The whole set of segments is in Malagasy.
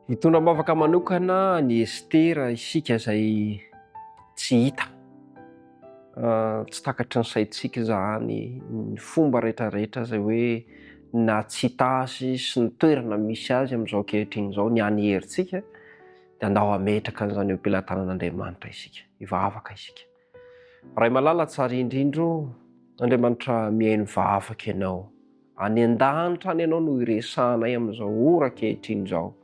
Hitondra mavaka manokana ny Estera isika izay tsy hita, tsy takatry ny saintsika zany ny fomba rehetrarehetra izay hoe na tsy hita azy sy ny toerana misy azy amin'izao ankehitriny izao ny hany herintsika dia andao hametraka an'izany eo am-pelantanan'Andriamanitra isika, hivavaka isika. Ray malala tsara indrindro, Andriamanitra mihaino vavaka ianao, any an-danitra any ianao no iresahanay amin'izao ora ankehitriny izao.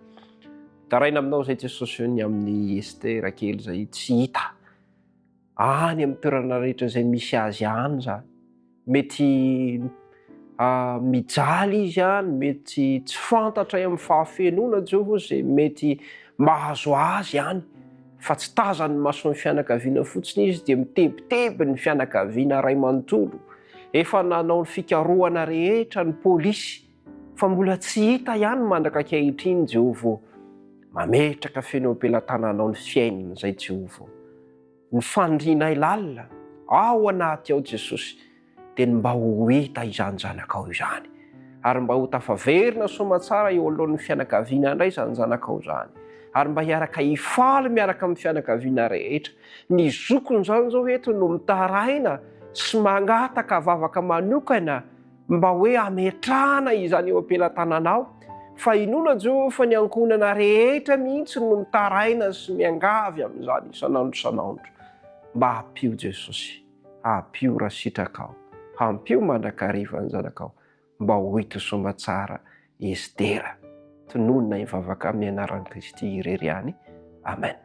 Taraina aminao izay Jesosy ny amin'ny Estera kely izay tsy hita, any amin'ny toerana rehetra izay misy azy any zany. Mety mijaly izy any, mety tsy fantatra amin'ny fahafenoana Jehovah izay mety mahazo azy any, fa tsy tazan'ny mason'ny fianakaviana fotsiny izy dia mitebiteby ny fianakaviana ray manontolo. Efa nanao ny fikarohana rehetra ny pôlisy, fa mbola tsy hita ihany mandraka ankehitriny Jehovah. Mametraka feno am-pelantananao ny fiainana izay Jehovah. Ny fandrianay lalina ao anaty ao Jesosy dia mba ho hita izany zanakao izany, ary mba ho tafaverina soamantsara eo alohan'ny fianakaviana indray izany zanakao izany, ary mba hiaraka hifaly miaraka amin'ny fianakaviana rehetra. Ny zokony izany izao eto no mitaraina sy mangataka vavaka manokana mba hoe ametrahana izany eo am-pelantananao. Fa inona Jehovah fa ny ankonana rehetra mihitsy no mitaraina sy miangavy amin'izany isan'andro isan'andro. Mba hampio Jesosy, hampio raha sitraka ao, hampio mandrakariva ny zanakao, mba ho hita soamantsara Estera. Tononona hivavaka amin'ny anaran'i Kristy irery ihany. Amen.